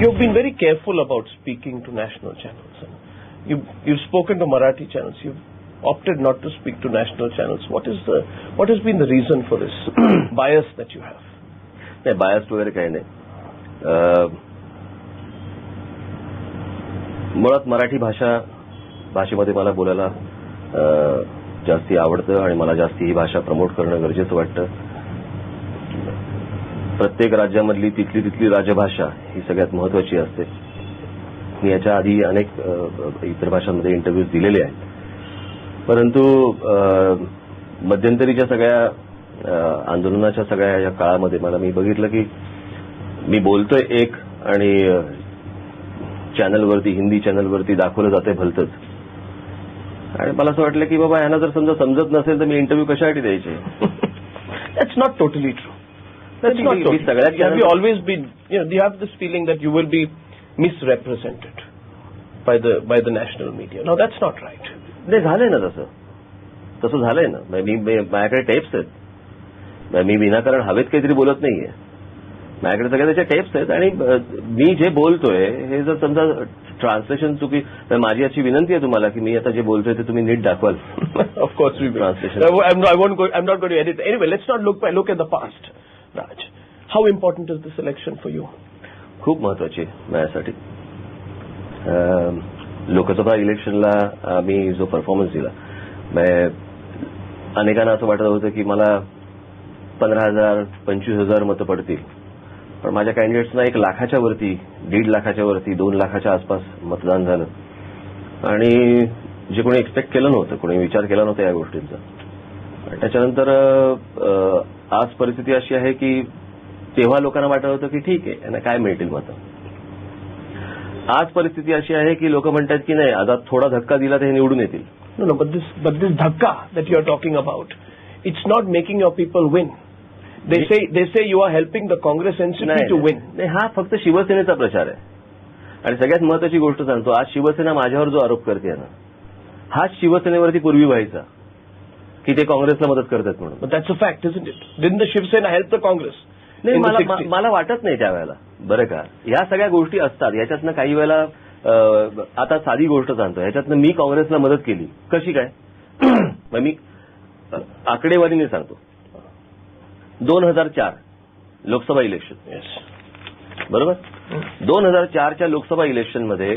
You've been very careful about speaking to national channels. You've spoken to Marathi channels. You've opted not to speak to national channels. What has been the reason for this bias that you have? नाही, bias वगैरे काही नाही. मुळात मराठी भाषेमध्ये मला बोलायला जास्ती आवडतं आणि मला जास्ती ही भाषा प्रमोट करणं गरजेचं वाटतं. प्रत्येक राज्यामधली तिथली राजभाषा ही सगळ्यात महत्वाची असते. मी याच्या आधी अनेक इतर भाषांमध्ये इंटरव्ह्यूज दिलेले आहेत, परंतु मध्यंतरीच्या सगळ्या आंदोलनाच्या सगळ्या या काळामध्ये मी बघितलं की मी बोलतोय एक आणि चॅनलवरती, हिंदी चॅनलवरती दाखवलं जाते भलतंच. आणि मला असं वाटलं की बाबा यांना जर समजत नसेल तर मी इंटरव्ह्यू कशासाठी द्यायचे. That's not totally true. That's not totally. Have you always been, do you have this feeling that you will be misrepresented by the national media? No, that's not right. नाही, झालंय ना तसं झालंय ना. माझ्याकडे टेप्स आहेत. मी विनाकारण हवेत काहीतरी बोलत नाहीये. माझ्याकडे सगळ्या त्याच्या टेप्स आहेत आणि मी जे बोलतोय हे जर समजा ट्रान्सलेशन चुकी, माझी याची विनंती आहे तुम्हाला की मी आता जे बोलतोय ते तुम्ही नीट दाखवाल. Of course translation. I'm not going to edit. Anyway, let's not look at the past. Raj, how important is this election for you? खूप महत्वाची माझ्यासाठी. लोकसभा इलेक्शनला मी जो परफॉर्मन्स दिला, अनेकांना असं वाटत होतं की मला 15,000 25,000 मतं पडतील, पण माझ्या कॅन्डिडेट्सना 1 लाखाच्या वरती, 1.5 लाखाच्या वरती, 2 लाखाच्या आसपास मतदान झालं. आणि जे कोणी एक्सपेक्ट केलं नव्हतं, कोणी विचार केला नव्हता या गोष्टींचा. त्याच्यानंतर आज परिस्थिती अशी आहे की तेव्हा लोकांना वाटत होतं की ठीक आहे, यांना काय मिळतील मतं. आज परिस्थिती अशी आहे की लोक म्हणतात की नाही, आता थोडा धक्का दिला तर हे निवडून येतील. No, but this dhakka that you are talking about, it's not making your people win. They say you are helping the Congress NCP to win. नाही, हा फक्त शिवसेनेचा प्रचार आहे. आणि सगळ्यात महत्वाची गोष्ट सांगतो, आज शिवसेना माझ्यावर जो आरोप करते ना, हाच शिवसेनेवरती पूर्वी व्हायचा की ते काँग्रेसला मदत करतात म्हणून. But that's a fact, isn't it? Didn't the Shiv Sena help the Congress? नाही, मला वाटत नाही त्यावेळेला. बरं का, ह्या सगळ्या गोष्टी असतात. याच्यातनं काही वेळेला आता साधी गोष्ट सांगतो, ह्याच्यातनं मी काँग्रेसला मदत केली कशी काय. मी आकडेवारीने सांगतो. 2004 लोकसभा इलेक्शन, बरोबर. 2004च्या लोकसभा इलेक्शनमध्ये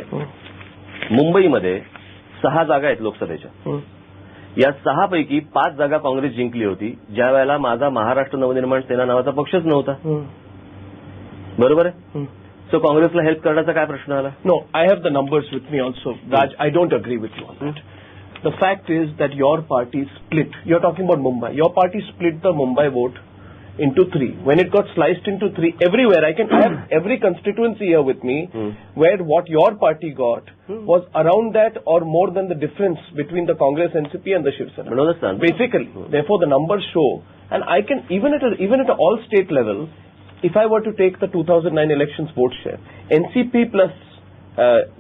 मुंबईमध्ये 6 जागा आहेत लोकसभेच्या. या 6 पैकी 5 जागा काँग्रेस जिंकली होती, ज्या वेळेला माझा महाराष्ट्र नवनिर्माण सेना नावाचा पक्षच नव्हता. बरोबर आहे. सो काँग्रेसला हेल्प करण्याचा काय प्रश्न आला. No, I have the numbers with me also. Raj, I don't agree with you on that. The fact is that your party split. You're talking about Mumbai. Your party split the Mumbai vote into 3. When it got sliced into 3, everywhere, I have every constituency here with me, where what your party got was around that or more than the difference between the Congress NCP and the Shiv Sena. Basically, therefore the numbers show, and I can, even at a all state level, if I were to take the 2009 elections vote share, NCP plus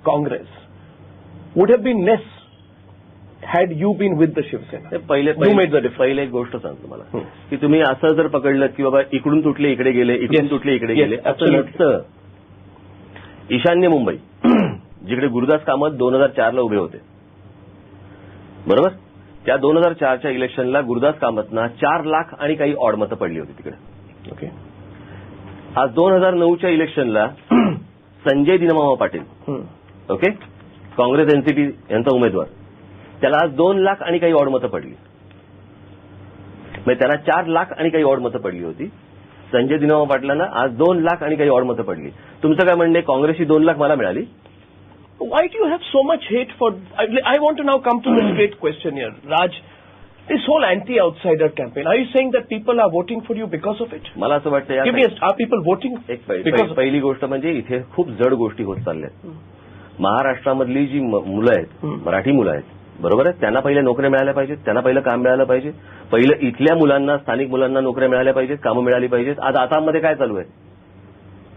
Congress would have been less had you been with the Shiv Sena. पहिले एक गोष्ट सांगतो मला की तुम्ही असं जर पकडलं की बाबा इकडून तुटले इकडे गेले, इकडून तुटले इकडे गेले, असं नसतं. ईशान्य मुंबई, जिकडे गुरुदास कामत 2004ला उभे होते, बरोबर, त्या 2004च्या इलेक्शनला गुरुदास कामतना 4 लाख आणि काही ऑड मतं पडली होती तिकडे. ओके. आज 2009च्या इलेक्शनला संजय दिनमामा पाटील, ओके, काँग्रेस एनसीपी यांचा उमेदवार, त्याला आज 2 लाख आणि काही ऑड मतं पडली. म्हणजे त्याला 4 लाख आणि काही ऑड मतं पडली होती. संजय दिनमामा पाटलांना आज 2 लाख आणि काही ऑड मतं पडली. तुमचं काय म्हणणे, काँग्रेसची 2 लाख मला मिळाली. Why do you have so much hate for? I want to now come to the straight question here, Raj. This whole anti-outsider campaign, are you saying that people are voting for you because of it? मला असं वाटतं, are people voting? पहिली गोष्ट म्हणजे इथे खूप जड गोष्टी होत चालल्यात. महाराष्ट्रामधली जी मुलं आहेत, मराठी मुलं आहेत, बरोबर आहे, त्यांना पहिल्या नोकऱ्या मिळाल्या पाहिजेत, त्यांना पहिलं काम मिळालं पाहिजे. पहिलं इथल्या मुलांना, स्थानिक मुलांना नोकऱ्या मिळाल्या पाहिजेत, कामं मिळाली पाहिजेत. आज आसाममध्ये काय चालू आहे,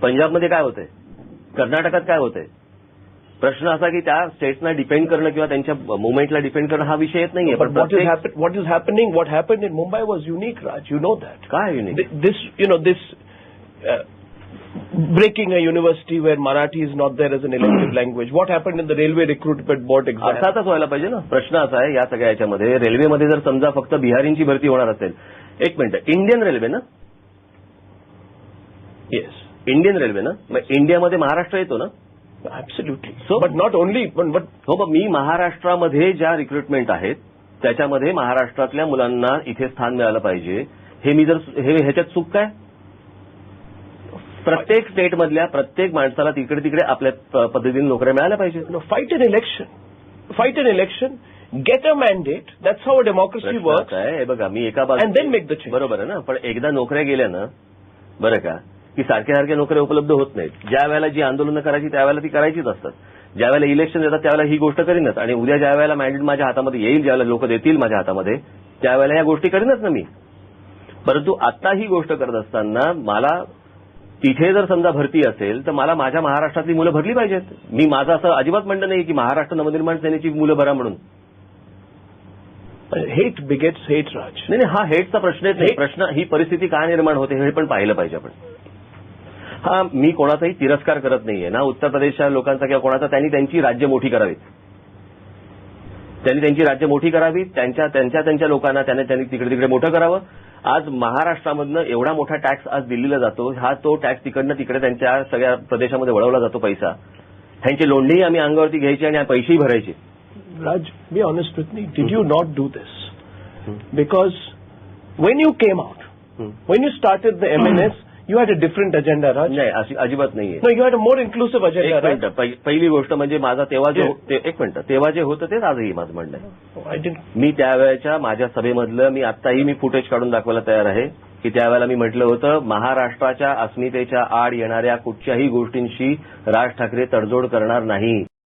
पंजाबमध्ये काय होतंय, कर्नाटकात काय होतंय. प्रश्न असा की त्या स्टेट्सना डिपेंड करणं किंवा त्यांच्या मुवमेंटला डिपेंड करणं हा विषय येत नाहीये. पण what happened in Mumbai was unique, Raj. You know that. काय unique? This breaking a university where Marathi is not there as an elective language? What happened in the railway recruitment board exam? अर्थातच व्हायला पाहिजे ना. प्रश्न असा आहे या सगळ्या याच्यामध्ये रेल्वेमध्ये जर समजा फक्त बिहारींची भरती होणार असेल, एक मिनिट, इंडियन रेल्वे ना, Yes. इंडियन रेल्वे ना, मग इंडियामध्ये महाराष्ट्र येतो ना. Absolutely. So- but not only, but हो, मग मी महाराष्ट्रामध्ये ज्या रिक्रुटमेंट आहेत त्याच्यामध्ये महाराष्ट्रातल्या मुलांना इथे स्थान मिळालं पाहिजे. हे मी जर ह्याच्यात चूक काय? प्रत्येक स्टेटमधल्या प्रत्येक माणसाला तिकडे तिकडे आपल्या पद्धतीने नोकऱ्या मिळाल्या पाहिजे. fight an election. Fight an election. Get a mandate. That's how a democracy प्रश्न works. असा आहे, हे बघा, मी एका And then make the change. बरोबर आहे ना, पण एकदा नोकऱ्या गेल्या ना, बरं का, की सारख्या सारख्या नोकऱ्या उपलब्ध होत नाहीत. ज्या वेळेला जी आंदोलनं करायची त्यावेळेला ती करायचीच असतात. ज्या वेळेला इलेक्शन येतात त्यावेळेला ही गोष्ट करीनच, आणि उद्या ज्या वेळेला मॅन्डेट माझ्या हातामध्ये येईल, ज्यावेळेला लोक देतील माझ्या हातामध्ये, त्यावेळेला या गोष्टी करीनच ना मी. परंतु आता ही गोष्ट करत असताना मला तिथे जर समजा भरती असेल तर मला माझ्या महाराष्ट्रातली मुलं भरली पाहिजेत. मी माझं असं अजिबात म्हणणं नाही की महाराष्ट्र नवनिर्माण सेनेची मुलं भरा म्हणून. Hate begets hate, Raj. नाही, हा हेटचा प्रश्न येत नाही. प्रश्न ही परिस्थिती का निर्माण होते हे पण पाहिलं पाहिजे आपण. हा, मी कोणाचाही तिरस्कार करत नाहीये ना, उत्तर प्रदेशच्या लोकांचा किंवा कोणाचा. त्यांनी त्यांची राज्य मोठी करावीत, त्यांनी त्यांची राज्य मोठी करावी, त्यांच्या लोकांना त्यांनी तिकडे तिकडे मोठं करावं. आज महाराष्ट्रामधनं एवढा मोठा टॅक्स आज दिल्लीला जातो, हा तो टॅक्स तिकडनं तिकडे त्यांच्या सगळ्या प्रदेशामध्ये वळवला जातो पैसा. ह्यांची लोंढीही आम्ही अंगावरती घ्यायची आणि पैसेही भरायचे. Raj, be honest with me. Did you not do this? Because when you came out, when you started the MNS, you had a different agenda, Raj. नाही, अशी अजिबात नाहीये. No, you had a more inclusive agenda, एक Raj. Minute, पहिली गोष्ट म्हणजे माझा तेव्हा एक मिनिट, तेव्हा जे होतं तेच आजही माझं म्हणणं आहे. Oh, I didn't. मी त्यावेळेच्या माझ्या सभेमधलं आत्ताही मी फुटेज काढून दाखवायला तयार आहे की त्यावेळेला मी म्हटलं होतं, महाराष्ट्राच्या अस्मितेच्या आड येणाऱ्या कुठच्याही गोष्टींशी राज ठाकरे तडजोड करणार नाही.